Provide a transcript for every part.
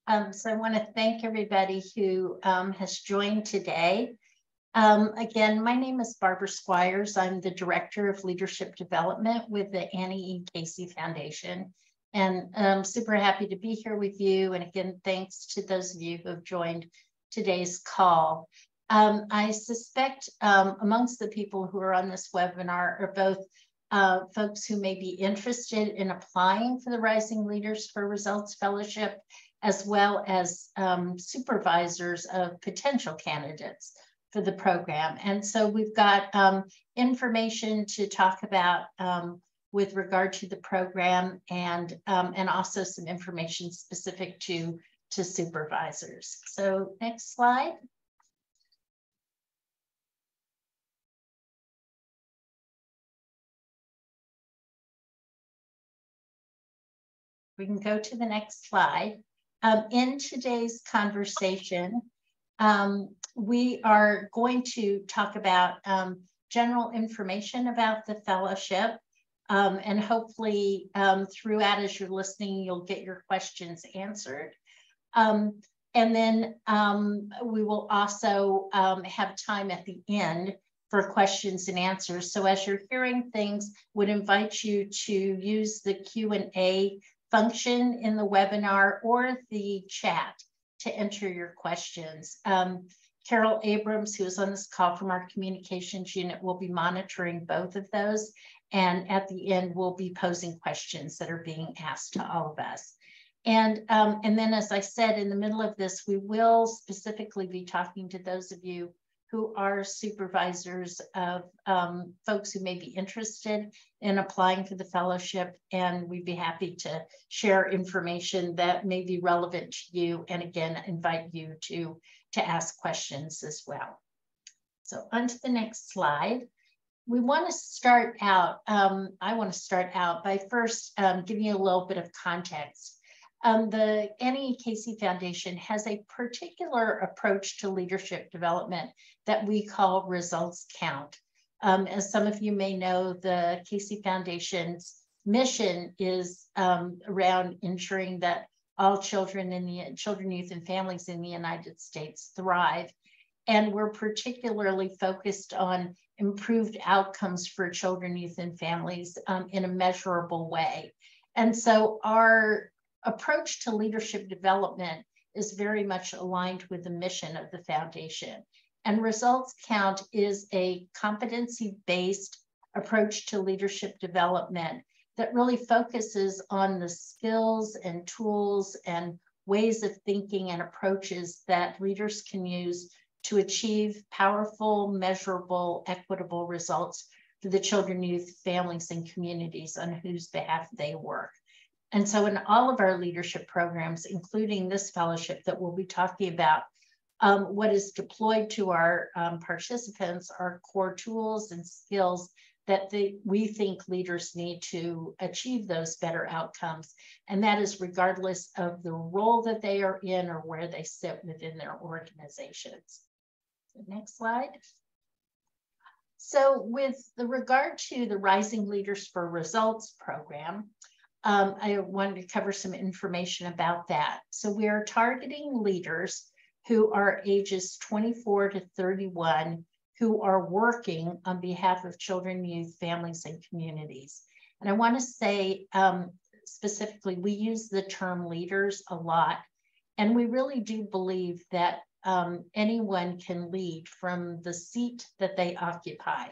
So I want to thank everybody who has joined today. Again, my name is Barbara Squires. I'm the Director of Leadership Development with the Annie E. Casey Foundation. And I'm super happy to be here with you. And again, thanks to those of you who have joined today's call. I suspect amongst the people who are on this webinar are both folks who may be interested in applying for the Rising Leaders for Results Fellowship, as well as supervisors of potential candidates for the program. And so we've got information to talk about with regard to the program and also some information specific to supervisors. So next slide. We can go to the next slide. In today's conversation, we are going to talk about general information about the fellowship, and hopefully throughout as you're listening, you'll get your questions answered. And then we will also have time at the end for questions and answers. So as you're hearing things, would invite you to use the Q&A function in the webinar or the chat to enter your questions. Carol Abrams, who is on this call from our communications unit, will be monitoring both of those. And at the end, we'll be posing questions that are being asked to all of us. And then, as I said, in the middle of this, we will specifically be talking to those of you who are supervisors of folks who may be interested in applying for the fellowship, and we'd be happy to share information that may be relevant to you, and again, invite you to ask questions as well. So on to the next slide. We want to start out, I want to start out by first giving you a little bit of context. The Annie Casey Foundation has a particular approach to leadership development that we call results count. As some of you may know, the Casey Foundation's mission is around ensuring that all children, youth, and families in the United States thrive. And we're particularly focused on improved outcomes for children, youth, and families in a measurable way. And so our approach to leadership development is very much aligned with the mission of the foundation. And results count is a competency-based approach to leadership development that really focuses on the skills and tools and ways of thinking and approaches that leaders can use to achieve powerful, measurable, equitable results for the children, youth, families, and communities on whose behalf they work. And so in all of our leadership programs, including this fellowship that we'll be talking about, what is deployed to our participants are core tools and skills that we think leaders need to achieve those better outcomes. And that is regardless of the role that they are in or where they sit within their organizations. So next slide. So with regard to the Rising Leaders for Results program, I wanted to cover some information about that. So we are targeting leaders who are ages 24 to 31 who are working on behalf of children, youth, families, and communities. And I want to say specifically, we use the term leaders a lot, and we really do believe that anyone can lead from the seat that they occupy.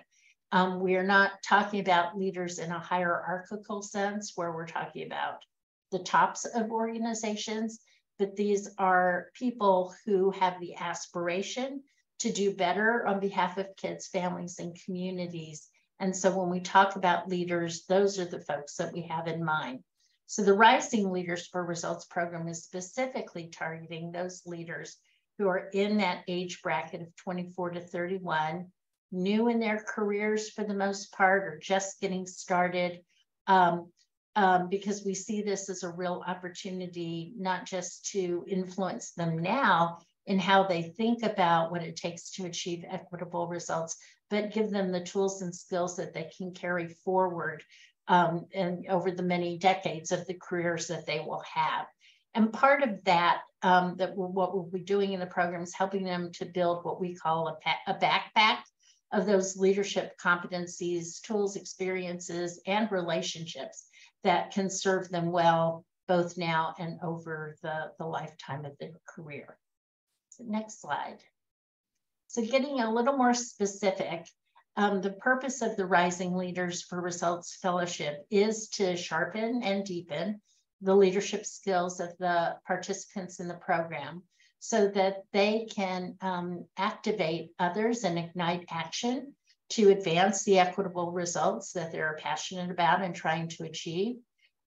We are not talking about leaders in a hierarchical sense where we're talking about the tops of organizations, but these are people who have the aspiration to do better on behalf of kids, families, and communities. And so when we talk about leaders, those are the folks that we have in mind. So the Rising Leaders for Results program is specifically targeting those leaders who are in that age bracket of 24 to 31, new in their careers for the most part, or just getting started, because we see this as a real opportunity, not just to influence them now in how they think about what it takes to achieve equitable results, but give them the tools and skills that they can carry forward and over the many decades of the careers that they will have. And part of that, what we'll be doing in the program is helping them to build what we call a backpack of those leadership competencies, tools, experiences, and relationships that can serve them well, both now and over the lifetime of their career. So next slide. So getting a little more specific, the purpose of the Rising Leaders for Results Fellowship is to sharpen and deepen the leadership skills of the participants in the program so that they can activate others and ignite action to advance the equitable results that they're passionate about and trying to achieve,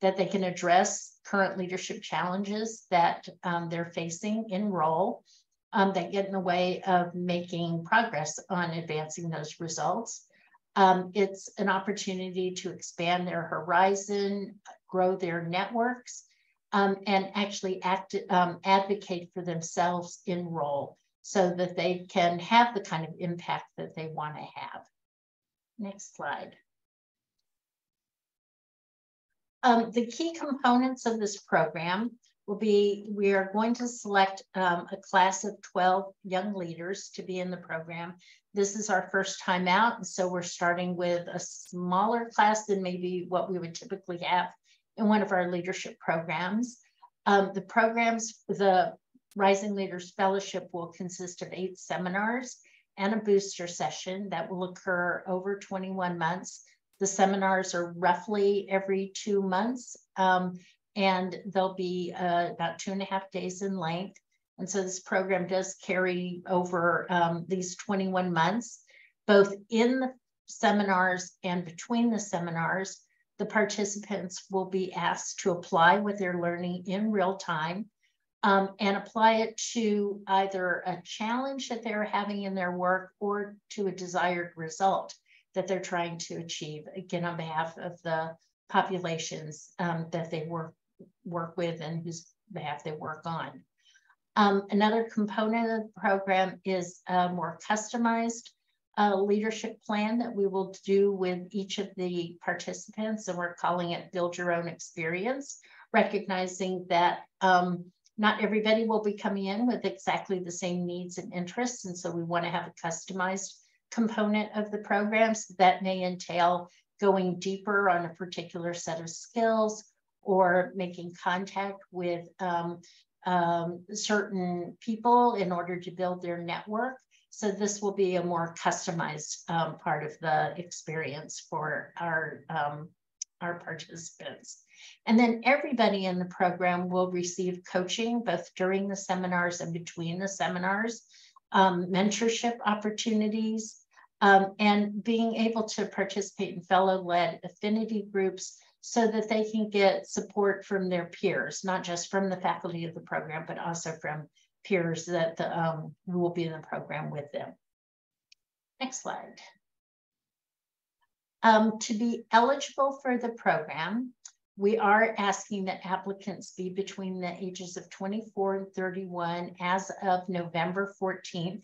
that they can address current leadership challenges that they're facing in role that get in the way of making progress on advancing those results. It's an opportunity to expand their horizon, grow their networks, and actually advocate for themselves in role so that they can have the kind of impact that they want to have. Next slide. The key components of this program will be, we are going to select a class of 12 young leaders to be in the program. This is our first time out, and so we're starting with a smaller class than maybe what we would typically have in one of our leadership programs. The Rising Leaders Fellowship will consist of 8 seminars and a booster session that will occur over 21 months. The seminars are roughly every 2 months, and they'll be about 2.5 days in length. And so this program does carry over these 21 months, both in the seminars and between the seminars. The participants will be asked to apply what they're learning in real time and apply it to either a challenge that they're having in their work or to a desired result that they're trying to achieve, again, on behalf of the populations that they work with and whose behalf they work on. Another component of the program is a more customized leadership plan that we will do with each of the participants, and we're calling it Build Your Own Experience, recognizing that not everybody will be coming in with exactly the same needs and interests, and so we want to have a customized component of the programs that may entail going deeper on a particular set of skills or making contact with certain people in order to build their network. So this will be a more customized part of the experience for our participants. And then everybody in the program will receive coaching both during the seminars and between the seminars, mentorship opportunities, and being able to participate in fellow-led affinity groups so that they can get support from their peers, not just from the faculty of the program, but also from peers that who will be in the program with them. Next slide. To be eligible for the program, we are asking that applicants be between the ages of 24 and 31 as of November 14th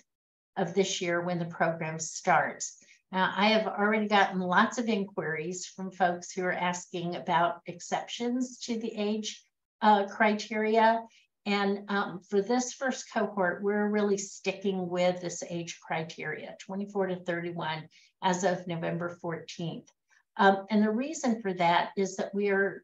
of this year when the program starts. Now, I have already gotten lots of inquiries from folks who are asking about exceptions to the age criteria. And for this first cohort, we're really sticking with this age criteria, 24 to 31, as of November 14th. And the reason for that is that we are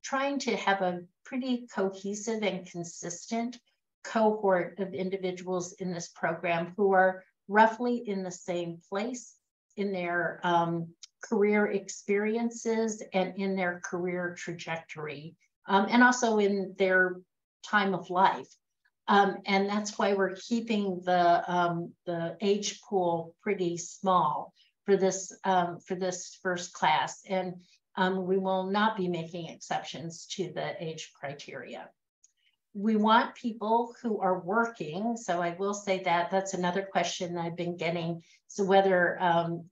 trying to have a pretty cohesive and consistent cohort of individuals in this program who are roughly in the same place in their career experiences and in their career trajectory, and also in their time of life. And that's why we're keeping the age pool pretty small for this first class. And we will not be making exceptions to the age criteria. We want people who are working. So I will say that that's another question I've been getting. So whether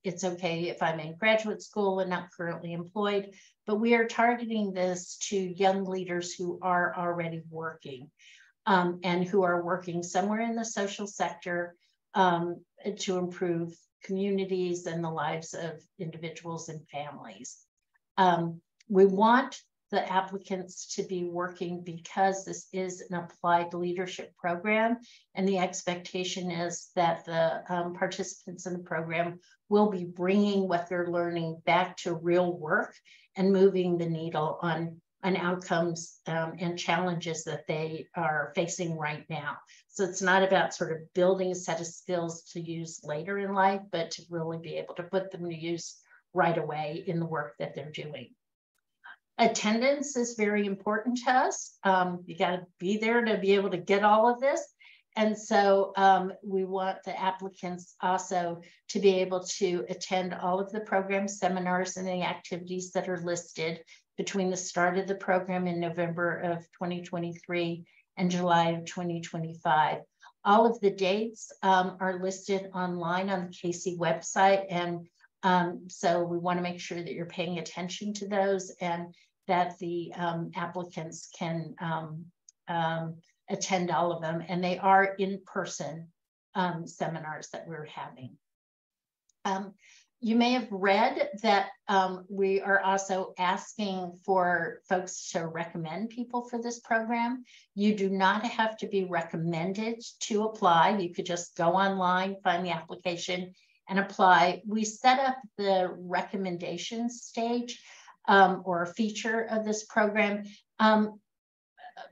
it's okay if I'm in graduate school and not currently employed, but we are targeting this to young leaders who are already working and who are working somewhere in the social sector to improve communities and the lives of individuals and families. We want the applicants to be working, because this is an applied leadership program, and the expectation is that the participants in the program will be bringing what they're learning back to real work and moving the needle on outcomes and challenges that they are facing right now. So it's not about sort of building a set of skills to use later in life, but to really be able to put them to use right away in the work that they're doing. Attendance is very important to us. You got to be there to be able to get all of this. And so we want the applicants also to be able to attend all of the program seminars and the activities that are listed between the start of the program in November of 2023 and July of 2025. All of the dates are listed online on the KC website. And so we want to make sure that you're paying attention to those and that the applicants can attend all of them. And they are in-person seminars that we're having. You may have read that we are also asking for folks to recommend people for this program. You do not have to be recommended to apply. You could just go online, find the application, and apply. We set up the recommendation stage or a feature of this program,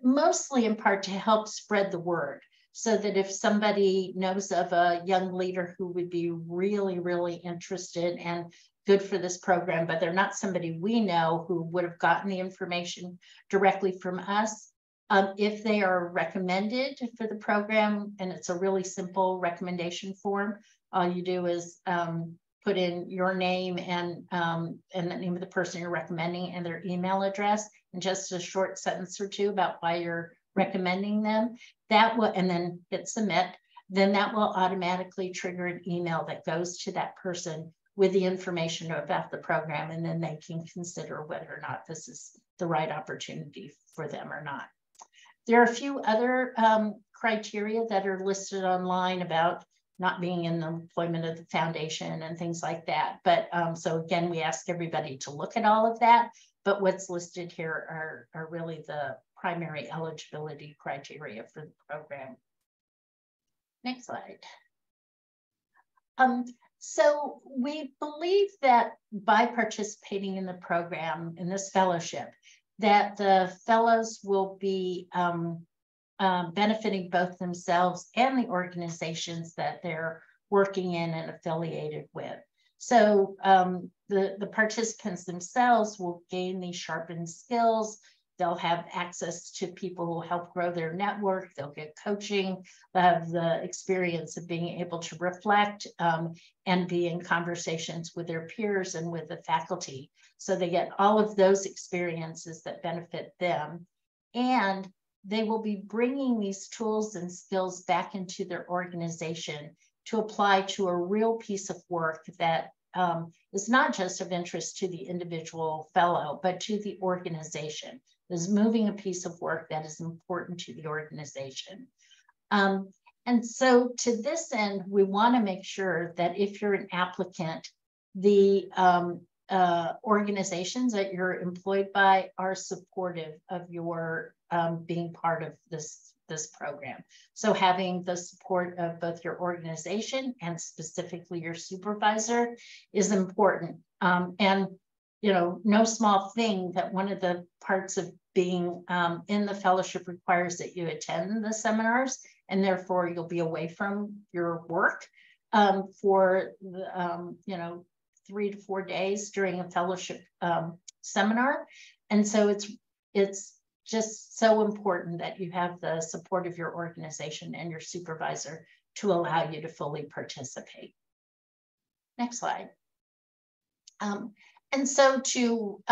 mostly in part to help spread the word, so that if somebody knows of a young leader who would be really, really interested and good for this program, but they're not somebody we know who would have gotten the information directly from us, if they are recommended for the program, and it's a really simple recommendation form, all you do is put in your name and the name of the person you're recommending and their email address, and just a short sentence or two about why you're recommending them. That will, and then hit submit, then that will automatically trigger an email that goes to that person with the information about the program, and then they can consider whether or not this is the right opportunity for them or not. There are a few other criteria that are listed online about not being in the employment of the foundation and things like that. But so again, we ask everybody to look at all of that, but what's listed here are really the primary eligibility criteria for the program. Next slide. So we believe that by participating in the program, in this fellowship, that the fellows will be benefiting both themselves and the organizations that they're working in and affiliated with. So the participants themselves will gain these sharpened skills. They'll have access to people who help grow their network. They'll get coaching. They'll have the experience of being able to reflect and be in conversations with their peers and with the faculty. So they get all of those experiences that benefit them. And they will be bringing these tools and skills back into their organization to apply to a real piece of work that is not just of interest to the individual fellow, but to the organization. Is moving a piece of work that is important to the organization. And so to this end, we want to make sure that if you're an applicant, the organizations that you're employed by are supportive of your being part of this program. So having the support of both your organization and specifically your supervisor is important. And you know, no small thing that one of the parts of being in the fellowship requires that you attend the seminars, and therefore you'll be away from your work for the, you know, 3 to 4 days during a fellowship seminar. And so it's just so important that you have the support of your organization and your supervisor to allow you to fully participate. Next slide. And so to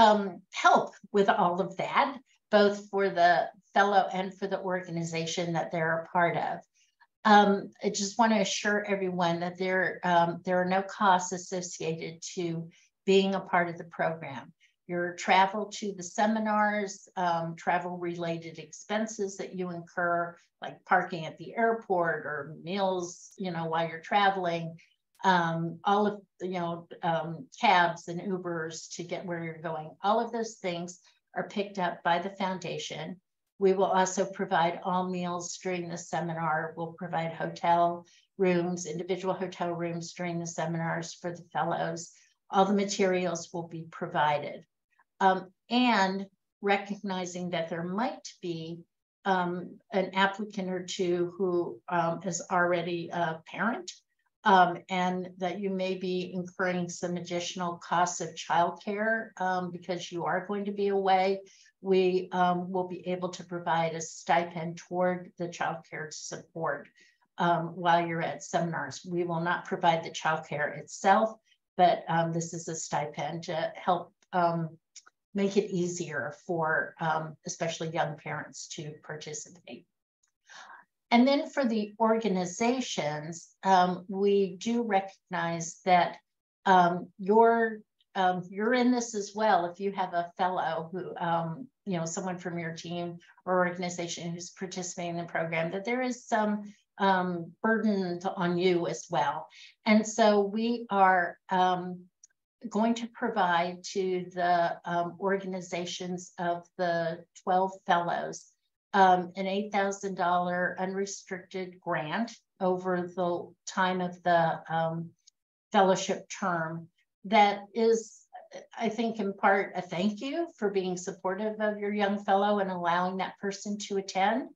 help with all of that, both for the fellow and for the organization that they're a part of, I just want to assure everyone that there are no costs associated to being a part of the program. Your travel to the seminars, travel related expenses that you incur, like parking at the airport or meals, you know, while you're traveling, all of, you know, cabs and Ubers to get where you're going, all of those things are picked up by the foundation. We will also provide all meals during the seminar. We'll provide hotel rooms, individual hotel rooms during the seminars for the fellows. All the materials will be provided. And recognizing that there might be an applicant or two who is already a parent, and that you may be incurring some additional costs of childcare because you are going to be away, we will be able to provide a stipend toward the childcare support while you're at seminars. We will not provide the childcare itself, but this is a stipend to help make it easier for especially young parents to participate. And then for the organizations, we do recognize that you're in this as well. If you have a fellow who, you know, someone from your team or organization who's participating in the program, that there is some burden on you as well. And so we are going to provide to the organizations of the 12 fellows an $8,000 unrestricted grant over the time of the fellowship term. That is, I think, in part a thank you for being supportive of your young fellow and allowing that person to attend,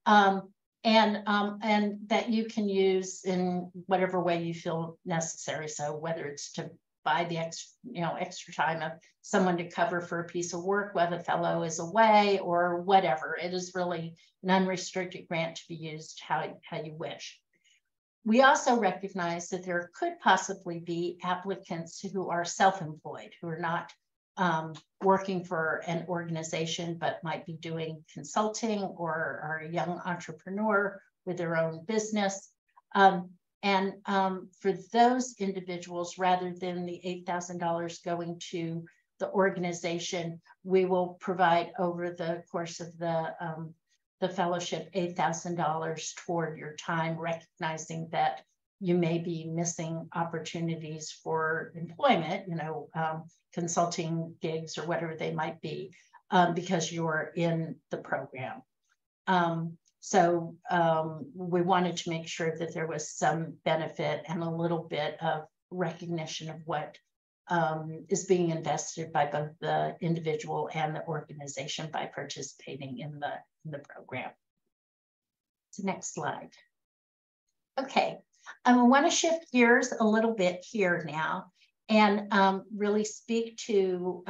and that you can use in whatever way you feel necessary. So whether it's to buy the extra time of someone to cover for a piece of work while the fellow is away or whatever. It is really an unrestricted grant to be used how you wish. We also recognize that there could possibly be applicants who are self-employed, who are not working for an organization, but might be doing consulting or are a young entrepreneur with their own business. And for those individuals, rather than the $8,000 going to the organization, we will provide over the course of the fellowship $8,000 toward your time, recognizing that you may be missing opportunities for employment, you know, consulting gigs or whatever they might be, because you're in the program. So we wanted to make sure that there was some benefit and a little bit of recognition of what is being invested by both the individual and the organization by participating in the program. So next slide. Okay, I want to shift gears a little bit here now and really speak to,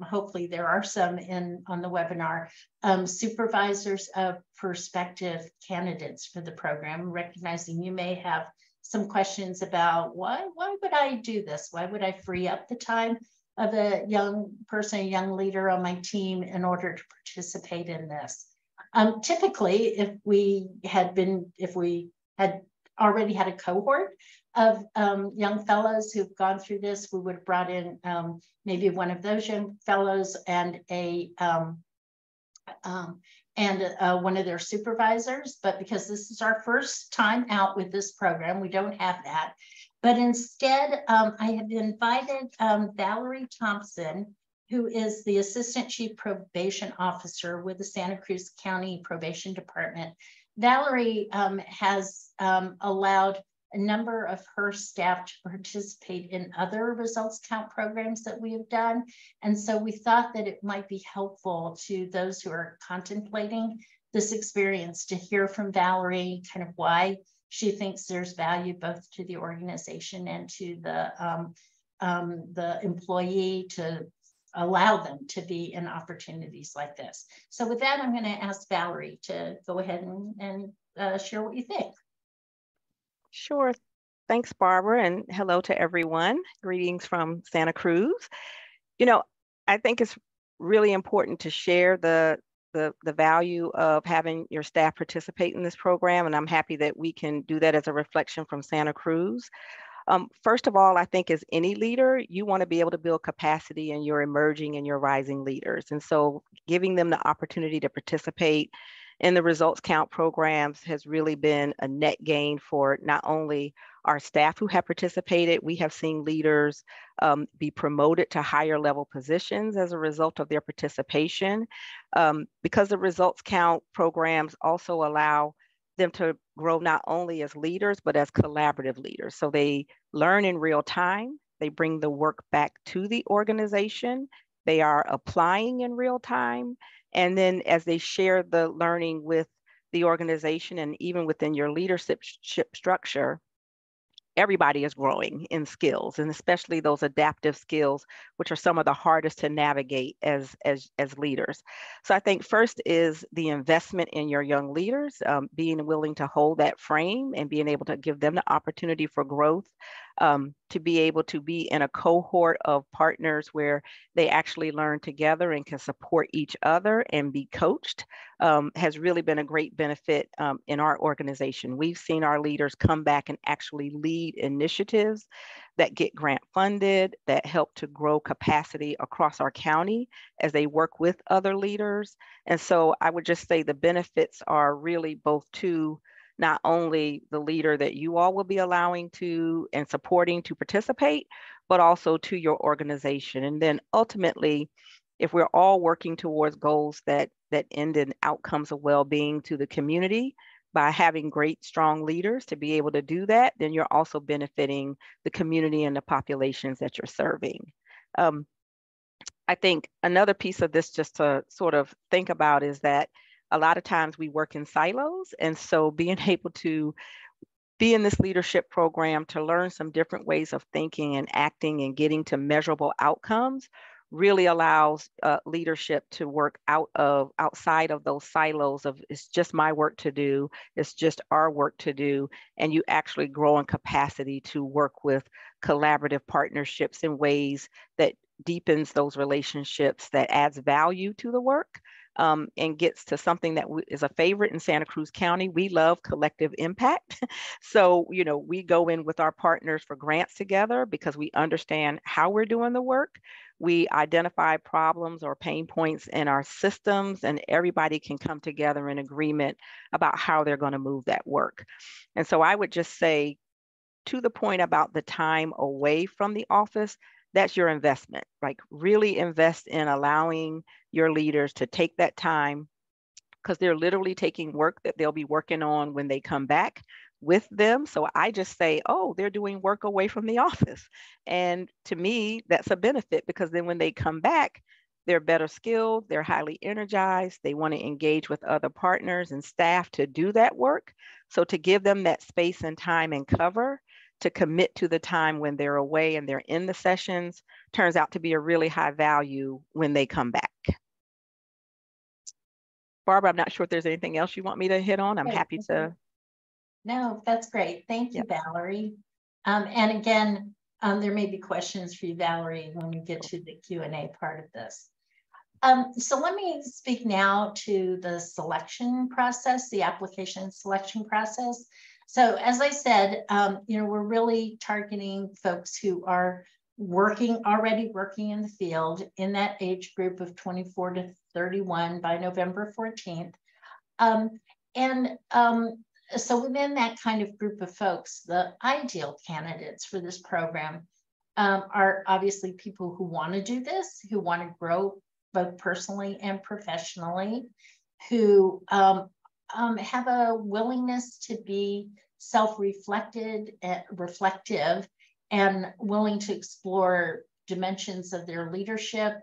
hopefully there are some on the webinar, supervisors of prospective candidates for the program, recognizing you may have some questions about why would I do this? Why would I free up the time of a young person, a young leader on my team in order to participate in this? Typically, if we had already had a cohort of young fellows who've gone through this, we would have brought in maybe one of those young fellows and one of their supervisors. But because this is our first time out with this program, we don't have that. But instead, I have invited Valerie Thompson, who is the Assistant Chief Probation Officer with the Santa Cruz County Probation Department. Valerie has allowed a number of her staff to participate in other results count programs that we have done. And so we thought that it might be helpful to those who are contemplating this experience to hear from Valerie kind of why she thinks there's value both to the organization and to the employee to allow them to be in opportunities like this. So with that, I'm going to ask Valerie to go ahead and share what you think. Sure. Thanks, Barbara, and hello to everyone. Greetings from Santa Cruz. You know, I think it's really important to share the value of having your staff participate in this program, and I'm happy that we can do that as a reflection from Santa Cruz. First of all, I think as any leader, you want to be able to build capacity in your emerging and your rising leaders. And so giving them the opportunity to participate And the results count programs has really been a net gain for not only our staff who have participated. We have seen leaders be promoted to higher level positions as a result of their participation. Because the results count programs also allow them to grow not only as leaders, but as collaborative leaders. So they learn in real time, they bring the work back to the organization, they are applying in real time, and then as they share the learning with the organization and even within your leadership structure, everybody is growing in skills, and especially those adaptive skills, which are some of the hardest to navigate as leaders. So I think first is the investment in your young leaders, being willing to hold that frame and being able to give them the opportunity for growth, to be able to be in a cohort of partners where they actually learn together and can support each other and be coached, has really been a great benefit in our organization. We've seen our leaders come back and actually lead initiatives that get grant funded, that help to grow capacity across our county as they work with other leaders. And so I would just say the benefits are really both to not only the leader that you all will be allowing to and supporting to participate, but also to your organization. And then ultimately, if we're all working towards goals that end in outcomes of well-being to the community, by having great, strong leaders to be able to do that, then you're also benefiting the community and the populations that you're serving. I think another piece of this just to sort of think about is that a lot of times we work in silos. And so being able to be in this leadership program to learn some different ways of thinking and acting and getting to measurable outcomes really allows leadership to work outside of those silos of it's just my work to do, it's just our work to do, and you actually grow in capacity to work with collaborative partnerships in ways that deepens those relationships, that adds value to the work. And gets to something that is a favorite in Santa Cruz County. We love collective impact. So, you know, we go in with our partners for grants together because we understand how we're doing the work. We identify problems or pain points in our systems, and everybody can come together in agreement about how they're going to move that work. And so I would just say, to the point about the time away from the office, that's your investment. Like really invest in allowing your leaders to take that time, because they're literally taking work that they'll be working on when they come back with them. So I just say, oh, they're doing work away from the office. And to me, that's a benefit, because then when they come back, they're better skilled, they're highly energized, they want to engage with other partners and staff to do that work. So to give them that space and time and cover to commit to the time when they're away and they're in the sessions turns out to be a really high value when they come back. Barbara, I'm not sure if there's anything else you want me to hit on. I'm happy to. No, that's great. Thank you, Valerie. And again, there may be questions for you, Valerie, when we get to the Q&A part of this. So let me speak now to the selection process, the application selection process. So as I said, you know, we're really targeting folks who are already working in the field in that age group of 24 to 31 by November 14th. So within that kind of group of folks, the ideal candidates for this program are obviously people who want to do this, who want to grow both personally and professionally, who have a willingness to be self-reflective and willing to explore dimensions of their leadership,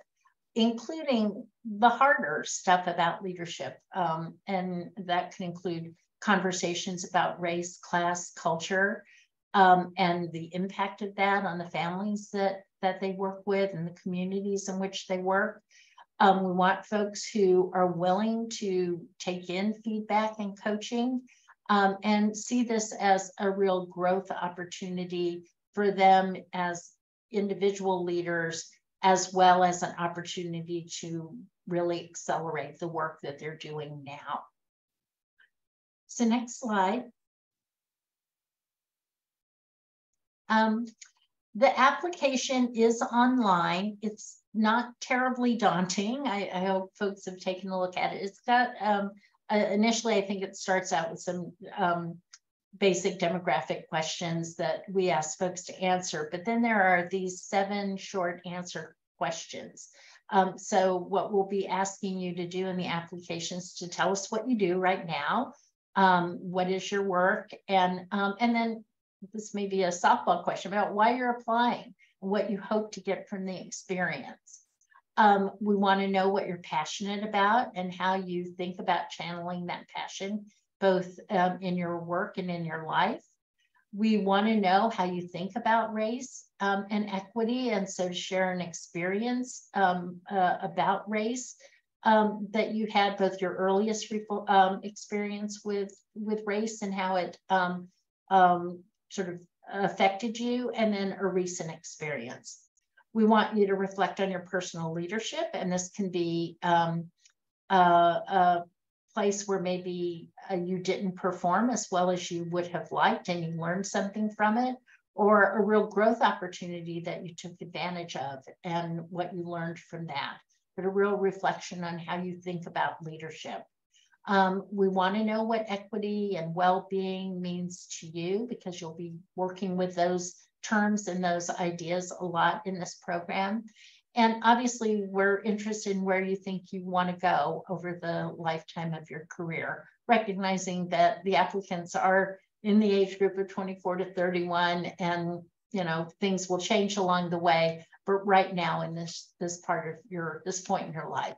including the harder stuff about leadership. And that can include conversations about race, class, culture, and the impact of that on the families that they work with and the communities in which they work. We want folks who are willing to take in feedback and coaching and see this as a real growth opportunity for them as individual leaders, as well as an opportunity to really accelerate the work that they're doing now. So next slide. The application is online. It's not terribly daunting. I hope folks have taken a look at it. It's got initially, I think it starts out with some basic demographic questions that we ask folks to answer, but then there are these 7 short answer questions. So what we'll be asking you to do in the applications to tell us what you do right now, what is your work, and then this may be a softball question about why you're applying and what you hope to get from the experience. We want to know what you're passionate about and how you think about channeling that passion, both in your work and in your life. We want to know how you think about race and equity, and so to share an experience about race that you had, both your earliest experience with race and how it sort of affected you, and then a recent experience. We want you to reflect on your personal leadership, and this can be a place where maybe you didn't perform as well as you would have liked and you learned something from it, or a real growth opportunity that you took advantage of and what you learned from that, but a real reflection on how you think about leadership. We want to know what equity and well-being means to you, because you'll be working with those terms and those ideas a lot in this program. And obviously, we're interested in where you think you want to go over the lifetime of your career, recognizing that the applicants are in the age group of 24 to 31, and things will change along the way. But right now, in this part of this point in your life,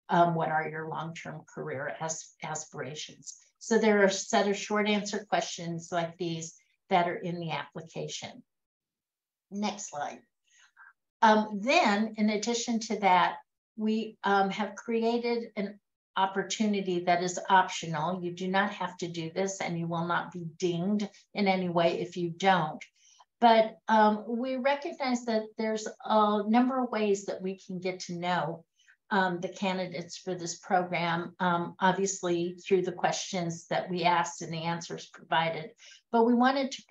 what are your long-term career aspirations? So there are a set of short answer questions like these that are in the application. Next slide. Then, in addition to that, we have created an opportunity that is optional. You do not have to do this, and you will not be dinged in any way if you don't. But we recognize that there's a number of ways that we can get to know the candidates for this program, obviously through the questions that we asked and the answers provided. But we wanted to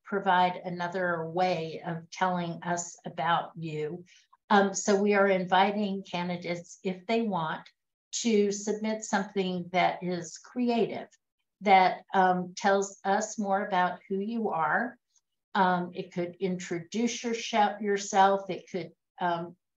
provide another way of telling us about you. So we are inviting candidates, if they want, to submit something that is creative, that tells us more about who you are. It could introduce yourself. It could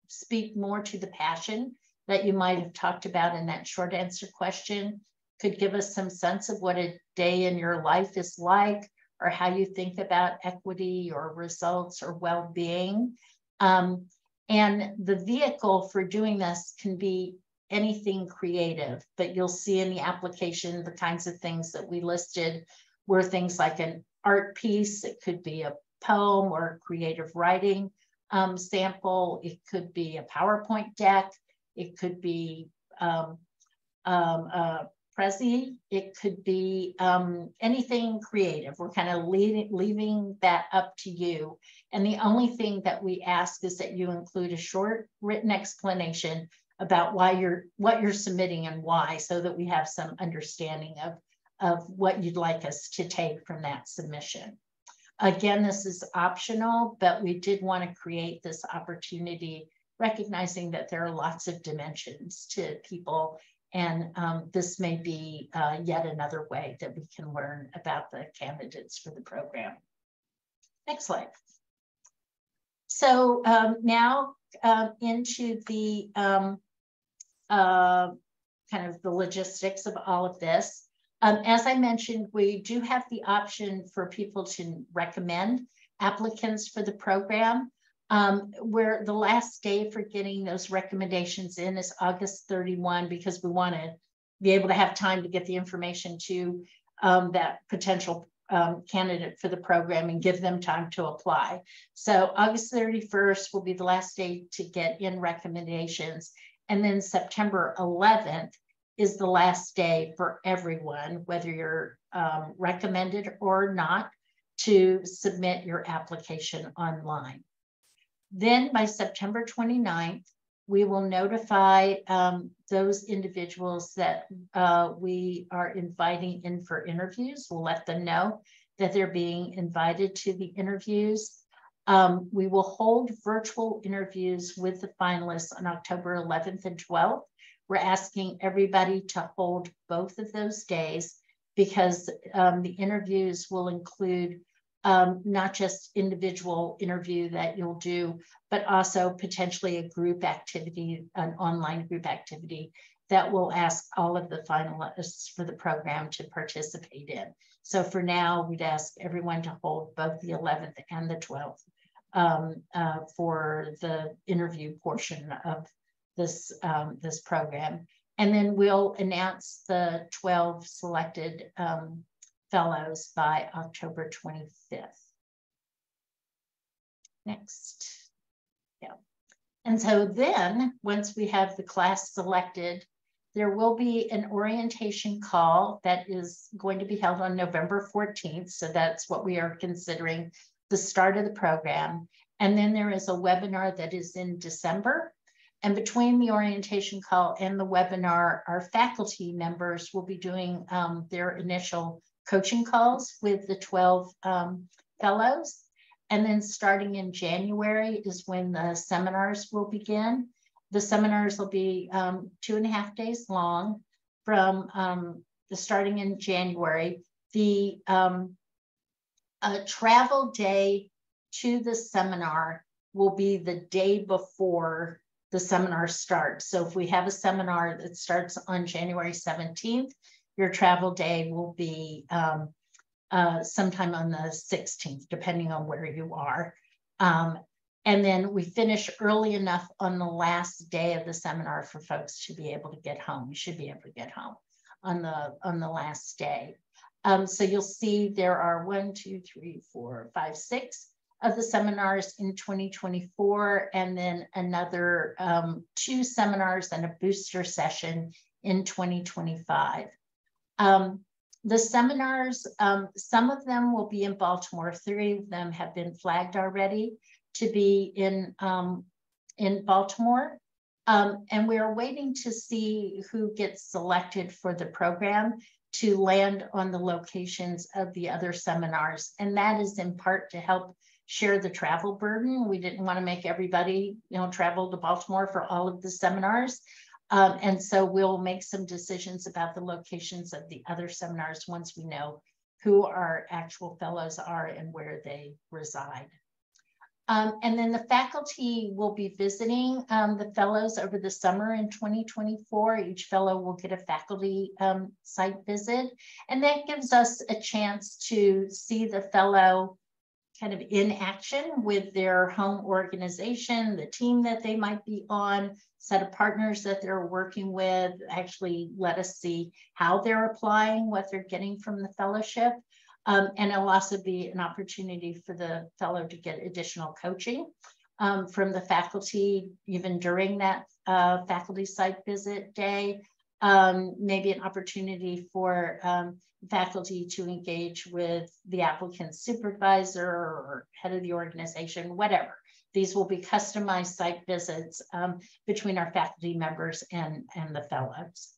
speak more to the passion that you might have talked about in that short answer question, could give us some sense of what a day in your life is like, or how you think about equity or results or well-being. And the vehicle for doing this can be anything creative, but you'll see in the application the kinds of things that we listed were things like an art piece. It could be a poem or creative writing sample. It could be a PowerPoint deck. It could be Prezi. It could be anything creative. We're kind of leaving that up to you. And the only thing that we ask is that you include a short written explanation about what you're submitting and why, so that we have some understanding of what you'd like us to take from that submission. Again, this is optional, but we did want to create this opportunity, recognizing that there are lots of dimensions to people, and this may be yet another way that we can learn about the candidates for the program. Next slide. So now into the kind of the logistics of all of this. As I mentioned, we do have the option for people to recommend applicants for the program, where the last day for getting those recommendations in is August 31, because we want to be able to have time to get the information to that potential candidate for the program and give them time to apply. So August 31st will be the last day to get in recommendations. And then September 11th is the last day for everyone, whether you're recommended or not, to submit your application online. Then by September 29th, we will notify those individuals that we are inviting in for interviews. We'll let them know that they're being invited to the interviews. We will hold virtual interviews with the finalists on October 11th and 12th. we're asking everybody to hold both of those days because the interviews will include not just individual interview that you'll do, but also potentially a group activity, an online group activity that will ask all of the finalists for the program to participate in. So for now, we'd ask everyone to hold both the 11th and the 12th for the interview portion of this, this program. And then we'll announce the 12 selected fellows by October 25th. Next. Yeah. And so then once we have the class selected, there will be an orientation call that is going to be held on November 14th. So that's what we are considering the start of the program. And then there is a webinar that is in December. And between the orientation call and the webinar, our faculty members will be doing their initial coaching calls with the 12 fellows. And then starting in January is when the seminars will begin. The seminars will be 2.5 days long from starting in January. The travel day to the seminar will be the day before the seminar starts. So if we have a seminar that starts on January 17th, your travel day will be sometime on the 16th, depending on where you are. And then we finish early enough on the last day of the seminar for folks to be able to get home. You should be able to get home on the last day. So you'll see there are 1, 2, 3, 4, 5, 6 of the seminars in 2024, and then another 2 seminars and a booster session in 2025. The seminars, some of them will be in Baltimore. 3 of them have been flagged already to be in Baltimore. And we're waiting to see who gets selected for the program to land on the locations of the other seminars. And that is in part to help share the travel burden. We didn't want to make everybody, travel to Baltimore for all of the seminars. And so we'll make some decisions about the locations of the other seminars once we know who our actual fellows are and where they reside. And then the faculty will be visiting the fellows over the summer in 2024. Each fellow will get a faculty site visit. And that gives us a chance to see the fellow kind of in action with their home organization, the team that they might be on, set of partners that they're working with, actually let us see how they're applying what they're getting from the fellowship. And it'll also be an opportunity for the fellow to get additional coaching from the faculty, even during that faculty site visit day. Maybe an opportunity for faculty to engage with the applicant supervisor or head of the organization, whatever. These will be customized site visits between our faculty members and the fellows.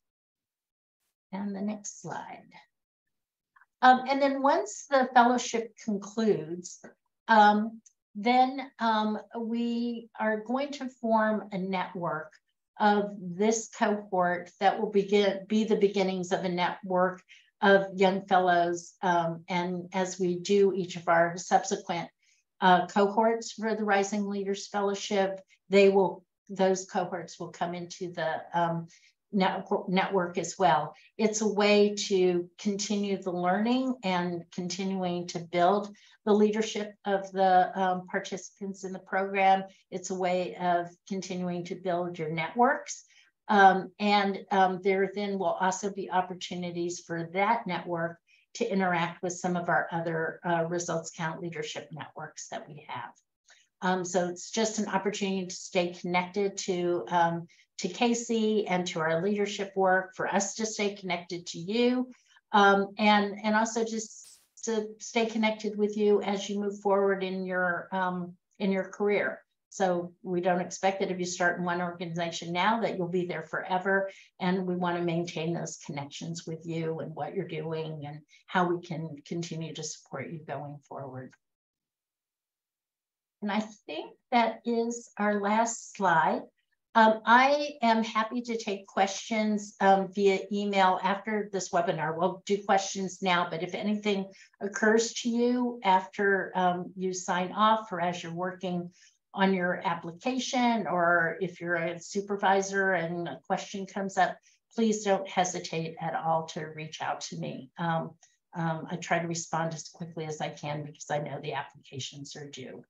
And the next slide. And then once the fellowship concludes, then we are going to form a network of this cohort that will be the beginnings of a network of young fellows. And as we do each of our subsequent cohorts for the Rising Leaders Fellowship, those cohorts will come into the network as well. It's a way to continue the learning and continuing to build the leadership of the participants in the program. It's a way of continuing to build your networks. There then will also be opportunities for that network to interact with some of our other Results Count leadership networks that we have. So it's just an opportunity to stay connected to Casey and to our leadership work, for us to stay connected to you, and also just to stay connected with you as you move forward in your career. So we don't expect that if you start in one organization now that you'll be there forever, and we want to maintain those connections with you and what you're doing and how we can continue to support you going forward. And I think that is our last slide. I am happy to take questions via email after this webinar. We'll do questions now, but if anything occurs to you after you sign off or as you're working on your application, or if you're a supervisor and a question comes up, please don't hesitate at all to reach out to me. I try to respond as quickly as I can because I know the applications are due.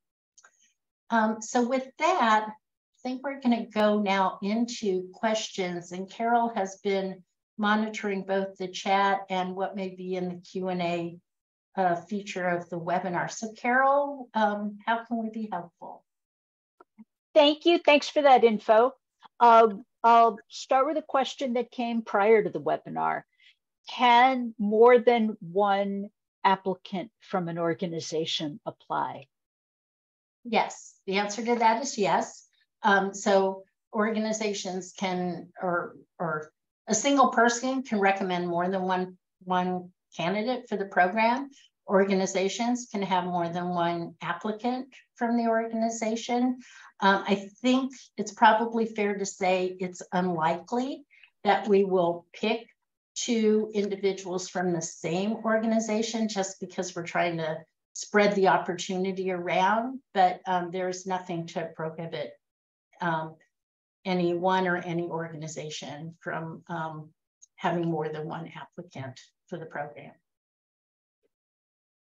So with that, I think we're going to go now into questions, and Carol has been monitoring both the chat and what may be in the Q&A feature of the webinar. So Carol, how can we be helpful? Thank you. Thanks for that info. I'll start with a question that came prior to the webinar. Can more than one applicant from an organization apply? Yes, the answer to that is yes. So organizations can, or a single person can recommend more than one candidate for the program. Organizations can have more than one applicant from the organization. I think it's probably fair to say it's unlikely that we will pick two individuals from the same organization just because we're trying to spread the opportunity around, but there's nothing to prohibit anyone or any organization from having more than one applicant for the program.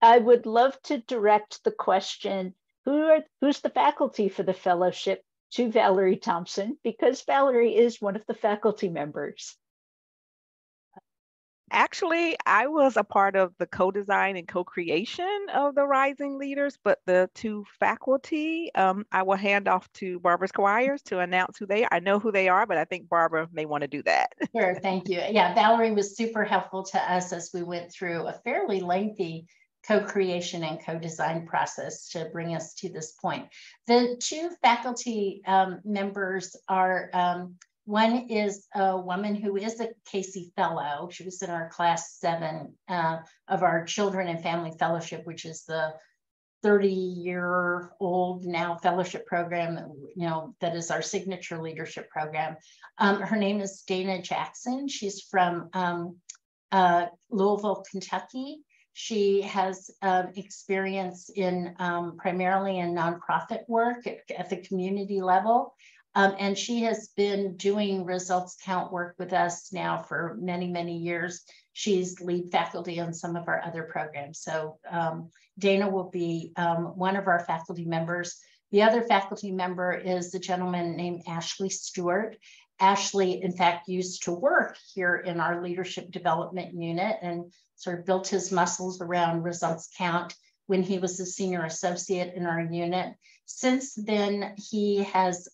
I would love to direct the question, who's the faculty for the fellowship, to Valerie Thompson, because Valerie is one of the faculty members. Actually, I was a part of the co-design and co-creation of the Rising Leaders, but the two faculty, I will hand off to Barbara Squires to announce who they are. I know who they are, but I think Barbara may want to do that. Sure, thank you. Yeah, Valerie was super helpful to us as we went through a fairly lengthy co-creation and co-design process to bring us to this point. The two faculty members are, one is a woman who is a Casey Fellow. She was in our class 7 of our Children and Family Fellowship, which is the 30-year-old now fellowship program, that is our signature leadership program. Her name is Dana Jackson. She's from Louisville, Kentucky. She has experience in primarily in nonprofit work at the community level. And she has been doing results count work with us now for many, many years. She's lead faculty on some of our other programs. So Dana will be one of our faculty members. The other faculty member is a gentleman named Ashley Stewart. Ashley, in fact, used to work here in our leadership development unit and sort of built his muscles around results count when he was a senior associate in our unit. Since then, he has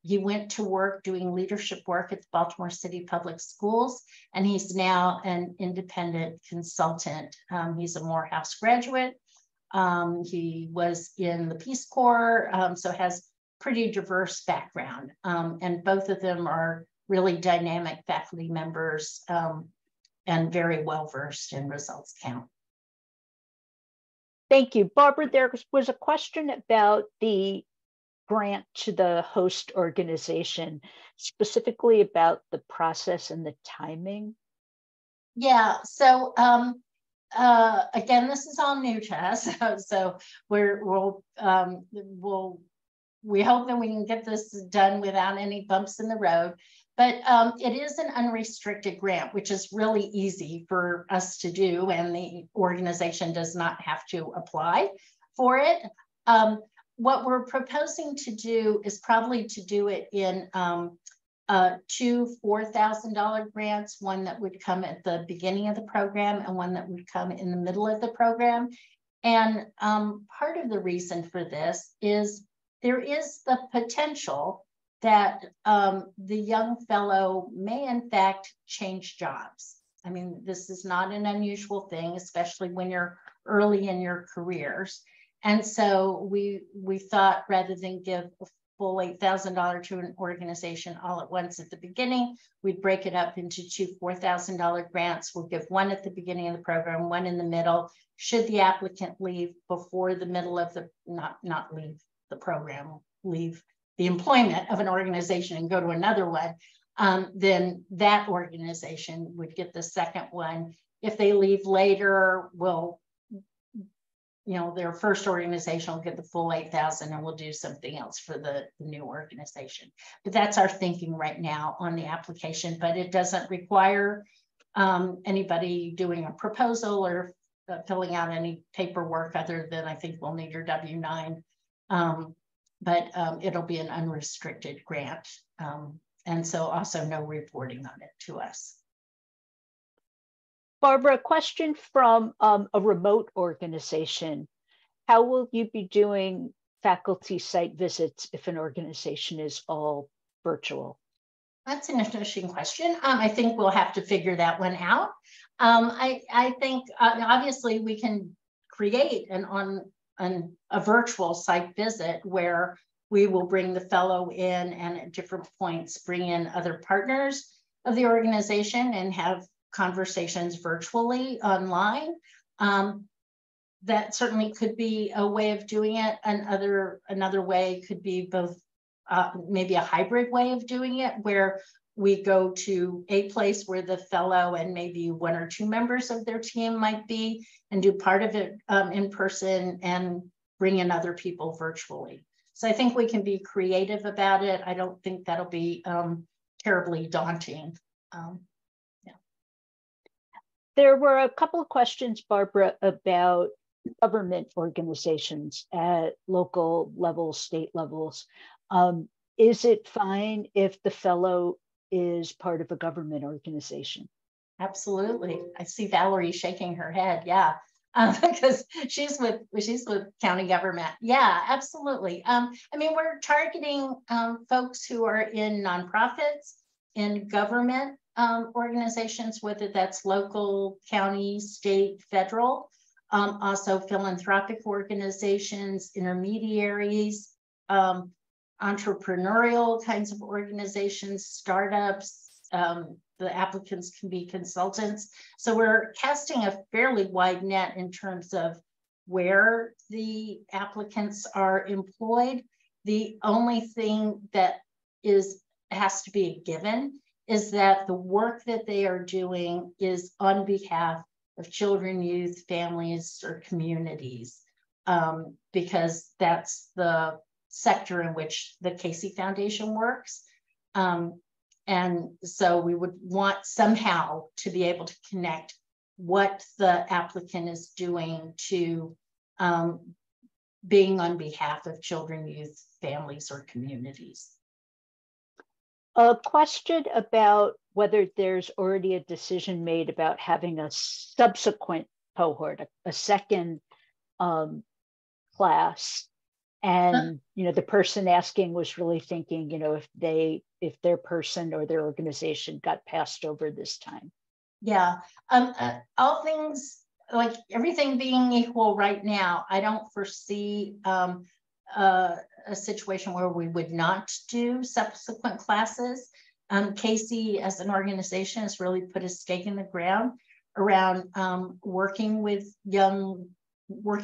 he went to work doing leadership work at the Baltimore City Public Schools, and he's now an independent consultant. He's a Morehouse graduate. He was in the Peace Corps, so has pretty diverse background. And both of them are really dynamic faculty members and very well-versed in results count. Thank you. Barbara, there was a question about the grant to the host organization, specifically about the process and the timing. Yeah, so again, this is all new to us. So we hope that we can get this done without any bumps in the road. But it is an unrestricted grant, which is really easy for us to do, and the organization does not have to apply for it. What we're proposing to do is probably to do it in two $4,000 grants, one that would come at the beginning of the program and one that would come in the middle of the program. And part of the reason for this is there is the potential that the young fellow may in fact change jobs. I mean, this is not an unusual thing, especially when you're early in your careers. And so we thought rather than give a full $8,000 to an organization all at once at the beginning, we'd break it up into two $4,000 grants. We'll give one at the beginning of the program, one in the middle. Should the applicant leave before the middle of the, not leave the program, leave the employment of an organization and go to another one, then that organization would get the second one. If they leave later, their first organization will get the full 8,000 and we'll do something else for the new organization. But that's our thinking right now on the application, but it doesn't require anybody doing a proposal or filling out any paperwork other than I think we'll need your W-9. But it'll be an unrestricted grant. And so also no reporting on it to us. Barbara, a question from a remote organization. How will you be doing faculty site visits if an organization is all virtual? That's an interesting question. I think we'll have to figure that one out. I think obviously we can create a virtual site visit where we will bring the fellow in and at different points bring in other partners of the organization and have conversations virtually online. That certainly could be a way of doing it. Another way could be both maybe a hybrid way of doing it where we go to a place where the fellow and maybe one or two members of their team might be and do part of it in person and bring in other people virtually. So I think we can be creative about it. I don't think that'll be terribly daunting. There were a couple of questions, Barbara, about government organizations at local levels, state levels. Is it fine if the fellow is part of a government organization? Absolutely. I see Valerie shaking her head. Yeah, because she's with county government. Yeah, absolutely. I mean, we're targeting folks who are in nonprofits, in government organizations, whether that's local, county, state, federal, also philanthropic organizations, intermediaries, entrepreneurial kinds of organizations, startups. The applicants can be consultants. So we're casting a fairly wide net in terms of where the applicants are employed. The only thing that has to be a given is that the work that they are doing is on behalf of children, youth, families, or communities, because that's the sector in which the Casey Foundation works. And so we would want somehow to be able to connect what the applicant is doing to being on behalf of children, youth, families, or communities. A question about whether there's already a decision made about having a subsequent cohort, a second class. And, the person asking was really thinking, if their person or their organization got passed over this time. Yeah, all things, like everything being equal right now, I don't foresee a situation where we would not do subsequent classes. Casey as an organization has really put a stake in the ground around working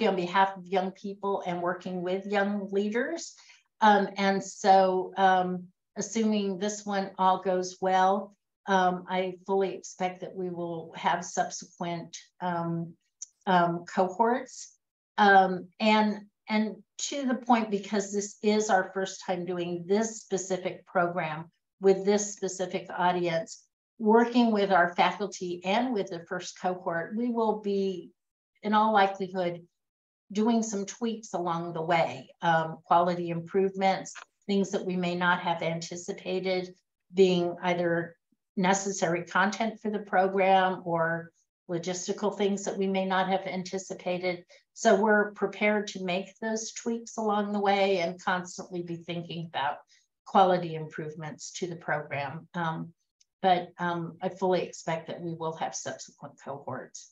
on behalf of young people and working with young leaders. And so assuming this one all goes well, I fully expect that we will have subsequent cohorts. And to the point, because this is our first time doing this specific program with this specific audience, working with our faculty and with the first cohort, we will be, in all likelihood, doing some tweaks along the way, quality improvements, things that we may not have anticipated being either necessary content for the program or logistical things that we may not have anticipated. So we're prepared to make those tweaks along the way and constantly be thinking about quality improvements to the program. But I fully expect that we will have subsequent cohorts.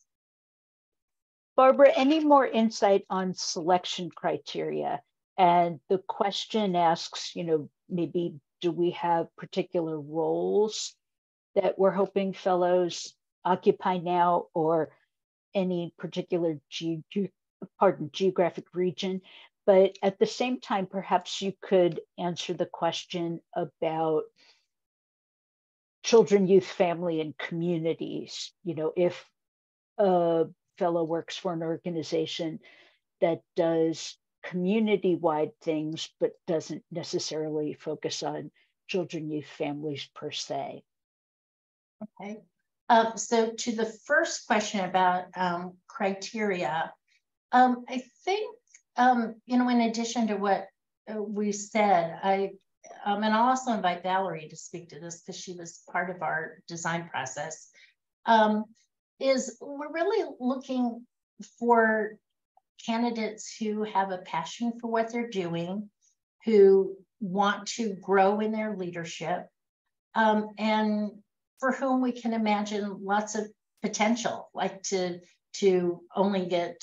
Barbara, any more insight on selection criteria? And the question asks, maybe do we have particular roles that we're hoping fellows occupy now, or any particular geographic region? But at the same time, perhaps you could answer the question about children, youth, family, and communities. You know, if a fellow works for an organization that does community-wide things, but doesn't necessarily focus on children, youth, families per se. Okay. So to the first question about criteria, I think, you know, in addition to what we said, and I'll also invite Valerie to speak to this because she was part of our design process, is we're really looking for candidates who have a passion for what they're doing, who want to grow in their leadership, and for whom we can imagine lots of potential, like to only get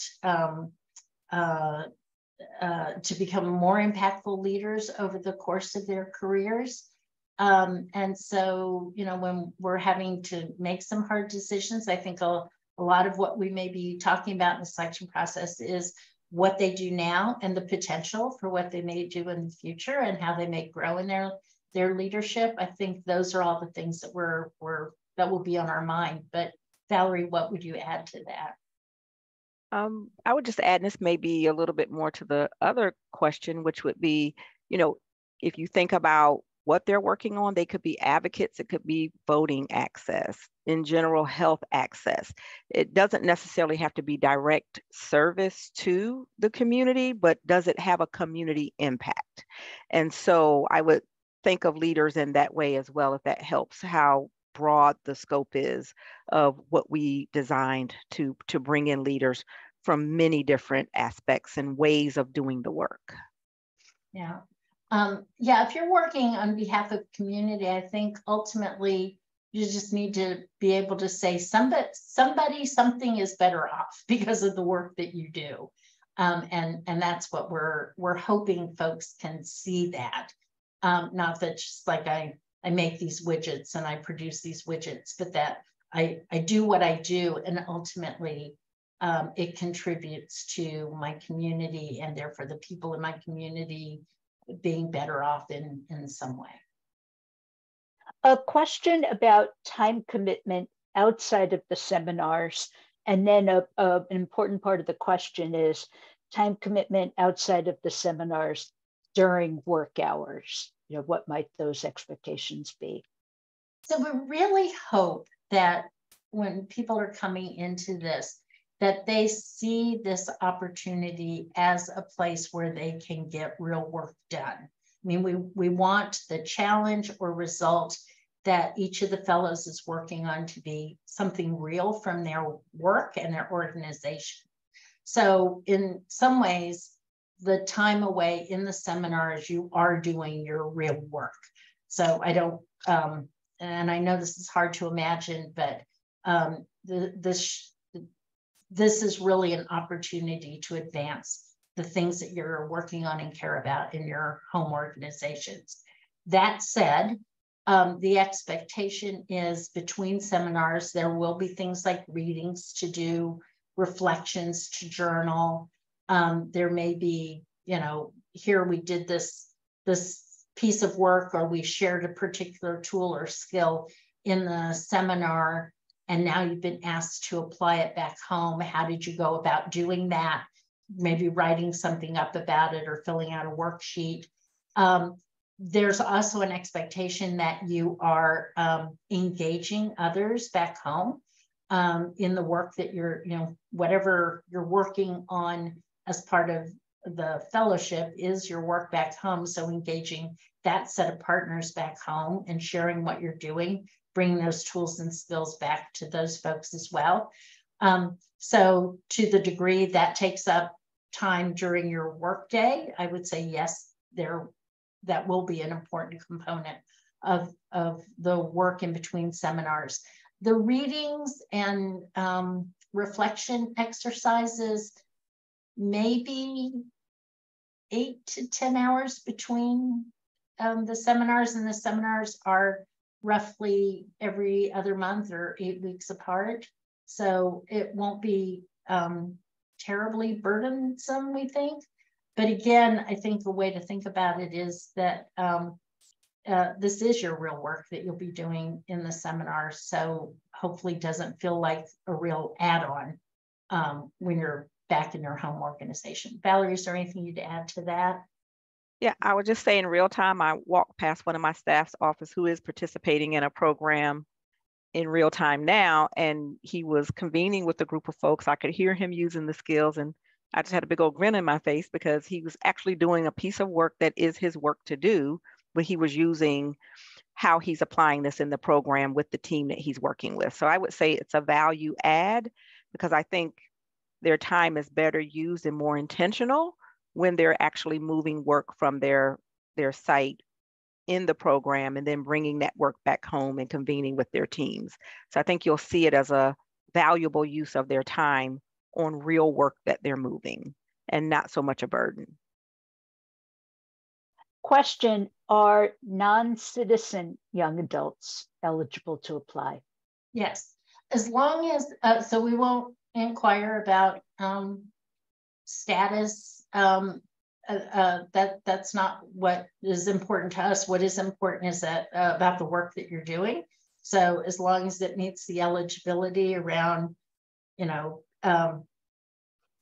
to become more impactful leaders over the course of their careers. And so, you know, when we're having to make some hard decisions, I think a lot of what we may be talking about in the selection process is what they do now and the potential for what they may do in the future and how they may grow in their leadership. I think those are all the things that that will be on our mind. But Valerie, what would you add to that? I would just add, and this may be a little bit more to the other question, which would be, you know, if you think about what they're working on, they could be advocates, it could be voting access, in general health access. It doesn't necessarily have to be direct service to the community, but does it have a community impact? And so I would think of leaders in that way as well, if that helps, how broad the scope is of what we designed to bring in leaders from many different aspects and ways of doing the work. Yeah. Yeah, if you're working on behalf of community, I think ultimately you just need to be able to say something is better off because of the work that you do. And that's what we're hoping folks can see that. Not that just like I make these widgets and I produce these widgets, but that I do what I do and ultimately it contributes to my community and therefore the people in my community being better off in some way. A question about time commitment outside of the seminars. And then an important part of the question is time commitment outside of the seminars during work hours. You know, what might those expectations be? So we really hope that when people are coming into this, that they see this opportunity as a place where they can get real work done. I mean, we want the challenge or result that each of the fellows is working on to be something real from their work and their organization. So in some ways, the time away in the seminars, you are doing your real work. So I don't, and I know this is hard to imagine, but this is really an opportunity to advance the things that you're working on and care about in your home organizations. That said, the expectation is between seminars, there will be things like readings to do, reflections to journal. There may be, you know, here we did this piece of work, or we shared a particular tool or skill in the seminar, and now you've been asked to apply it back home. How did you go about doing that? Maybe writing something up about it or filling out a worksheet. There's also an expectation that you are engaging others back home in the work that you're, you know, whatever you're working on as part of the fellowship is your work back home. So engaging that set of partners back home and sharing what you're doing, bringing those tools and skills back to those folks as well. So to the degree that takes up time during your work day, I would say yes, that will be an important component of the work in between seminars. The readings and reflection exercises, maybe 8 to 10 hours between the seminars, and the seminars are roughly every other month or 8 weeks apart. So it won't be terribly burdensome, we think. But again, I think the way to think about it is that this is your real work that you'll be doing in the seminar. So hopefully it doesn't feel like a real add-on when you're back in your home organization. Valerie, is there anything you'd add to that? Yeah, I would just say in real time, I walked past one of my staff's office who is participating in a program in real time now, and he was convening with a group of folks. I could hear him using the skills, and I just had a big old grin in my face because he was actually doing a piece of work that is his work to do, but he was using how he's applying this in the program with the team that he's working with. So I would say it's a value add because I think their time is better used and more intentional when they're actually moving work from their site in the program and then bringing that work back home and convening with their teams. So I think you'll see it as a valuable use of their time on real work that they're moving and not so much a burden. Question, are non-citizen young adults eligible to apply? Yes, as long as, so we won't inquire about status. That's not what is important to us. What is important is that about the work that you're doing. So as long as it meets the eligibility around, you know,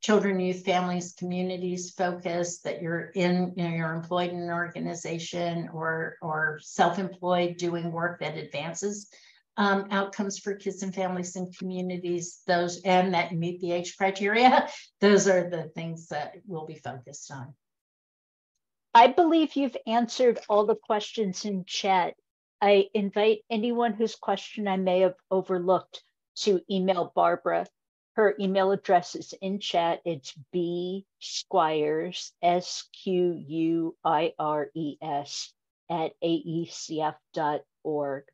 children, youth, families, communities focus, that you're in, you know, you're employed in an organization or self-employed doing work that advances outcomes for kids and families and communities, those, and that you meet the age criteria, those are the things that we'll be focused on. I believe you've answered all the questions in chat. I invite anyone whose question I may have overlooked to email Barbara. Her email address is in chat. It's bsquires, SQUIRES @aecf.org.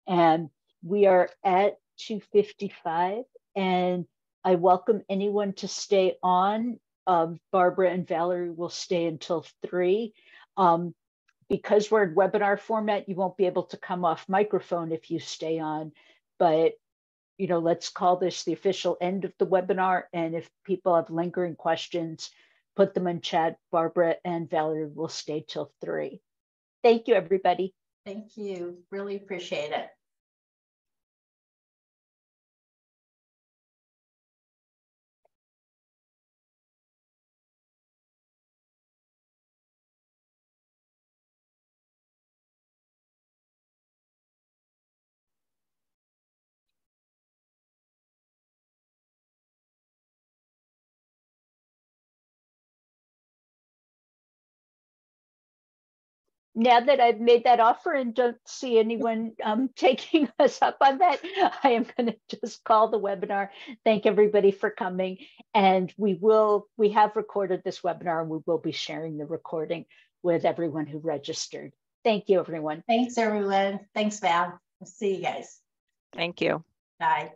And we are at 2:55, and I welcome anyone to stay on. Barbara and Valerie will stay until 3. Because we're in webinar format, you won't be able to come off microphone if you stay on, but you know, let's call this the official end of the webinar. And if people have lingering questions, put them in chat. Barbara and Valerie will stay till 3. Thank you, everybody. Thank you. Really appreciate it. Now that I've made that offer and don't see anyone taking us up on that, I am going to just call the webinar. Thank everybody for coming. And we have recorded this webinar, and we will be sharing the recording with everyone who registered. Thank you, everyone. Thanks, everyone. Thanks, Val. We'll see you guys. Thank you. Bye.